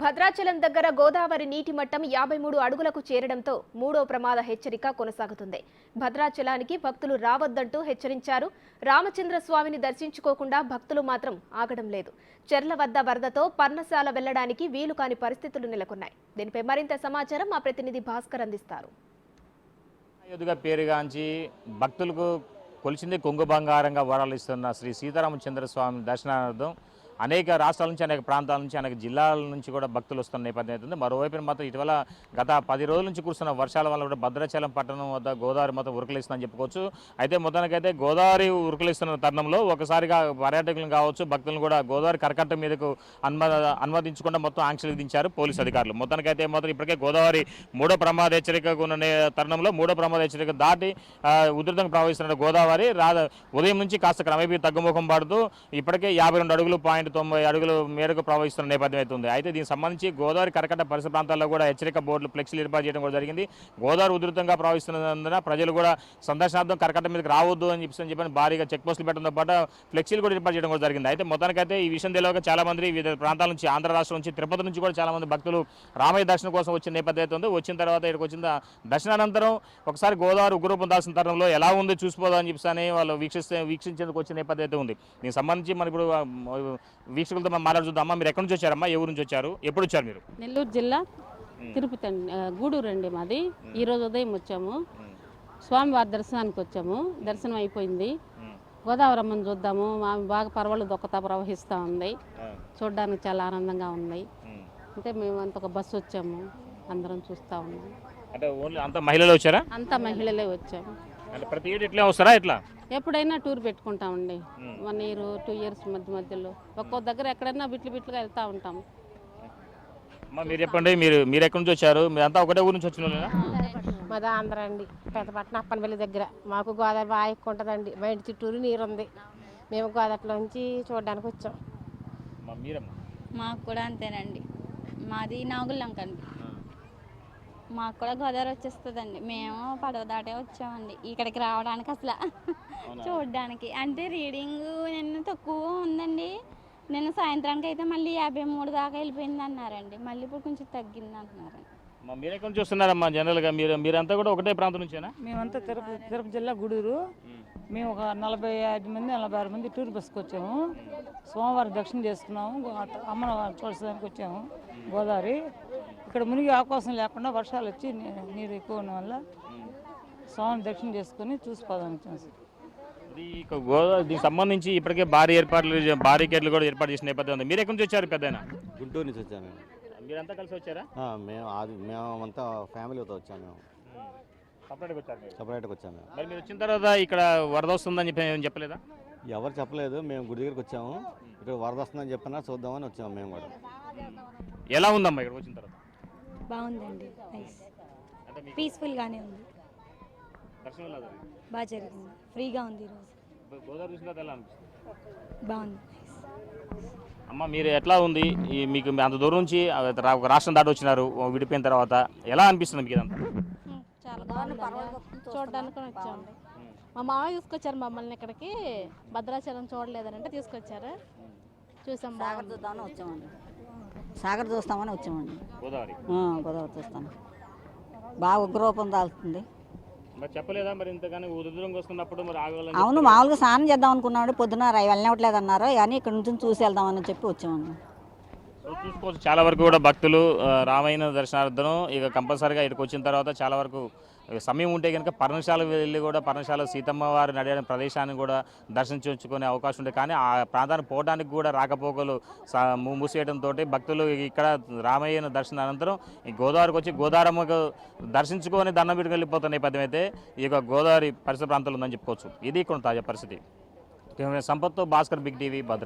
భద్రాచలం దగ్గర గోదావరి నీటి మట్టం 53 అడుగులకు చేరడంతో మూడో ప్రమాద హెచ్చరిక కొనసాగుతుంది. భద్రాచలానికి భక్తులు రావద్దంటూ హెచ్చరించారు. రామచంద్రస్వామిని దర్శించుకోకుండా భక్తులు మాత్రం ఆగడం లేదు. చెర్ల వద్ద వరదతో పర్ణశాల వెళ్లడానికి వీలు కాని పరిస్థితులు నెలకొన్నాయి. దీనిపై మరింత సమాచారం మా ప్రతినిధి భాస్కర్ అందిస్తారు. పేరుగాంచి భక్తులకు కొలిచింది కొంగు బంగారంగా వరాలిస్తున్న శ్రీ సీతారామచంద్రస్వామి దర్శనార్థం అనేక రాష్ట్రాల నుంచి, అనేక ప్రాంతాల నుంచి, అనేక జిల్లాల నుంచి కూడా భక్తులు వస్తున్న నేపథ్యం అవుతుంది. మరోవైపు మాత్రం ఇటీవల గత 10 రోజుల నుంచి కురుస్తున్న వర్షాల వల్ల కూడా భద్రాచలం పట్టణం వద్ద గోదావరి మొత్తం ఉరకలిస్తుందని చెప్పుకోవచ్చు. అయితే మొత్తానికైతే గోదావరి ఉరకలిస్తున్న తరుణంలో ఒకసారిగా పర్యాటకులను కావచ్చు, భక్తులను కూడా గోదావరి కరకట్ట మీదకు అనుమతించకుండా మొత్తం ఆంక్షలు విధించారు పోలీసు అధికారులు. మొత్తానికైతే మాత్రం ఇప్పటికే గోదావరి మూడో ప్రమాద హెచ్చరికకు ఉన్న తరుణంలో మూడో ప్రమాద హెచ్చరిక దాటి ఉధృతంగా ప్రవహిస్తున్న గోదావరి ఉదయం నుంచి కాస్త క్రమేపీ తగ్గుముఖం పడుతూ ఇప్పటికే 52 అడుగులు 90 అడుగుల మేరకు ప్రవహిస్తున్న నేపథ్యం అవుతుంది. అయితే దీనికి సంబంధించి గోదావరి కరకట్ట పరిసర ప్రాంతాల్లో కూడా హెచ్చరిక బోర్డులు, ఫ్లెక్సీలు ఏర్పాటు చేయడం కూడా జరిగింది. గోదావరి ఉధృతంగా ప్రవహిస్తున్నందున ప్రజలు కూడా సందర్శనార్థం కరకట్ట మీదకి రావద్దు అని చెప్పి భారీగా చెక్ పోస్టులు పెట్టడంతో పాటు ఫ్లెక్సీలు కూడా ఏర్పాటు చేయడం కూడా జరిగింది. అయితే మొత్తానికైతే ఈ విషయం తెలియక చాలా మంది వివిధ ప్రాంతాల నుంచి, ఆంధ్ర రాష్ట్రం నుంచి, తిరుపతి నుంచి కూడా చాలా మంది భక్తులు రామయ్య దర్శనం కోసం వచ్చిన నేపథ్యం అవుతుంది. వచ్చిన తర్వాత ఇక్కడికి వచ్చిన దర్శనానంతరం ఒకసారి గోదావరి ఉగ్రరూపం దాల్సిన తరుణంలో ఎలా ఉంది చూసిపోదా అని చెప్పి వాళ్ళు వీక్షించేందుకు వచ్చిన నేపథ్యం అయితే ఉంది. దీనికి సంబంధించి మరి ఇప్పుడు వీక్షకులతో మనం మాట్లాడుతుందమ్మా. మీరు ఎక్కడి నుంచి వచ్చారమ్మా? ఏ ఊరు నుంచి వచ్చారు? ఎప్పుడు వచ్చారు మీరు? నెల్లూరు జిల్లా తిరుపతి గూడూరు అండి మాది. ఈరోజు ఉదయం వచ్చాము, స్వామివారి దర్శనానికి వచ్చాము. దర్శనం అయిపోయింది. గోదావరి అమ్మని చూద్దాము, బాగా పర్వాలేదు దొక్కతా ప్రవహిస్తూ ఉంది. చూడడానికి చాలా ఆనందంగా ఉంది. అంటే మేము అంత ఒక బస్సు వచ్చాము, అందరం చూస్తూ ఉన్నాము. అంటే ఓన్లీ అంత మహిళలు వచ్చారా? అంతా మహిళలే వచ్చాము. అంటే ప్రతి ఏడు ఇట్లా వస్తారా? ఎట్లా ఎప్పుడైనా టూర్ పెట్టుకుంటామండి. 1 year 2 years మధ్యలో ఒక్కో దగ్గర ఎక్కడైనా బిట్లుగా వెళ్తూ ఉంటాము. మీరు చెప్పండి, మీరు ఎక్కడి నుంచి వచ్చారు? మీరంతా ఒకటే ఊరు నుంచి వచ్చిన? మాది ఆంధ్ర అండి, పెద్దపట్నం అప్పనపల్లి దగ్గర. మాకు గోదావరి బాగా ఎక్కువ ఉంటుందండి. మా ఇంటి చుట్టూరు నీరు ఉంది. మేము గోదావరిలోంచి చూడడానికి వచ్చాం. మాకు కూడా అంతేనండి. మాది నాగులంక అండి. మాకు కూడా గోదావరి వచ్చేస్తుందండి. మేము పడవ దాటే వచ్చామండి ఇక్కడికి రావడానికి. అసలు చూడడానికి అంటే రీడింగ్ నిన్న తక్కువ ఉందండి. నిన్న సాయంత్రానికి అయితే మళ్ళీ 53 దాకా వెళ్ళిపోయింది అన్నారండి. మళ్ళీ ఇప్పుడు కొంచెం తగ్గింది అంటున్నారండి. మీరు ఎక్కడ నుంచి చూస్తున్నారమ్మా? జనరల్గా మీరంతా కూడా ఒకటే ప్రాంతం నుంచేనా? మేమంతా తిరుపతి జిల్లా గూడూరు. మేము ఒక 45 మంది 46 మంది టూర్ బస్కి వచ్చాము. సోమవారం దర్శనం చేసుకున్నాము. అమ్మను చూడడానికి వచ్చాము. గోదావరి ఇక్కడ మునిగే అవకాశం లేకుండా వర్షాలు వచ్చి నీరు ఎక్కువ ఉన్న వల్ల స్వామి దర్శనం చేసుకుని చూసిపోదాం వచ్చాము. దీనికి సంబంధించి ఇప్పటికే బారికేడ్లు కూడా ఏర్పాటు చేసిన నేపథ్యం ఉంది. మీరు ఎక్కడి నుంచి వచ్చారు? పెద్దయినా గుంటూరు నుంచి వచ్చాను. మీరంతా కలిసి వచ్చారా? మేమంతా ఫ్యామిలీతో వచ్చాము. సపరేట్గా వచ్చాము. మరి మీరు వచ్చిన తర్వాత ఇక్కడ వరద వస్తుందని చెప్పలేదా? ఎవరు చెప్పలేదు. మేము గుడి దగ్గరికి వచ్చాము. ఇక్కడ వరద వస్తుందని చెప్పినా చూద్దామని వచ్చాము మేము కూడా. ఎలా ఉందమ్మా ఇక్కడ వచ్చిన తర్వాత? బాగుందండి, నైస్, పీస్ఫుల్గానే ఉంది. బాగా జరిగింది, ఫ్రీగా ఉంది ఈరోజు. బాగుంది. అమ్మ మీరు ఎట్లా ఉంది? మీకు అంత దూరం నుంచి ఒక రాష్ట్రం దాటి వచ్చినారు, విడిపోయిన తర్వాత ఎలా అనిపిస్తుంది మీకు ఇదంతా? చాలా బాగుంది, చూడడానికి వచ్చాము. మా మామయ్య తీసుకొచ్చారు మమ్మల్ని ఇక్కడికి. భద్రాచలం చూడలేదంటే తీసుకొచ్చారు, చూసాం. సాగర్ చూద్దామని వచ్చామండి. సాగర్ చూస్తామని వచ్చామండి. గోదావరి చూస్తాను. బాగా ఉగ్రరూపం దాల్తుంది. చెప్పలేదా మరి ఇంతగానే ఉధృతంగా వస్తున్నప్పుడు? మరి అవును, మామూలుగా స్నానం చేద్దాం అనుకున్నాడు. పొద్దున వెళ్ళనివ్వట్లేదు అన్నారు, కానీ ఇక్కడ నుంచి చూసి వెళ్దామని చెప్పి వచ్చామండి. చూసుకోవచ్చు చాలా వరకు కూడా భక్తులు రామయ్య దర్శనార్థం ఇక కంపల్సరీగా ఇక్కడికి వచ్చిన తర్వాత చాలా వరకు సమయం ఉంటే కనుక పర్ణశాల వెళ్ళి కూడా పర్ణశాల సీతమ్మ వారు నడిచిన ప్రదేశాన్ని కూడా దర్శించుకునే అవకాశం ఉంటుంది. కానీ ఆ ప్రాంతానికి పోవడానికి కూడా రాకపోకలు మూసేయడంతో భక్తులు ఇక్కడ రామయ్య దర్శనం అనంతరం ఈ గోదావరికి వచ్చి గోదావరమ్మకు దర్శించుకొని దండం పెట్టుకు వెళ్ళిపోతున్న నేపథ్యం అయితే ఈ యొక్క గోదావరి పరిసర ప్రాంతాలు ఉందని చెప్పుకోవచ్చు. ఇది ఇక్కడ తాజా పరిస్థితి. సంపత్తో భాస్కర్, బిగ్ టీవీ, భద్ర.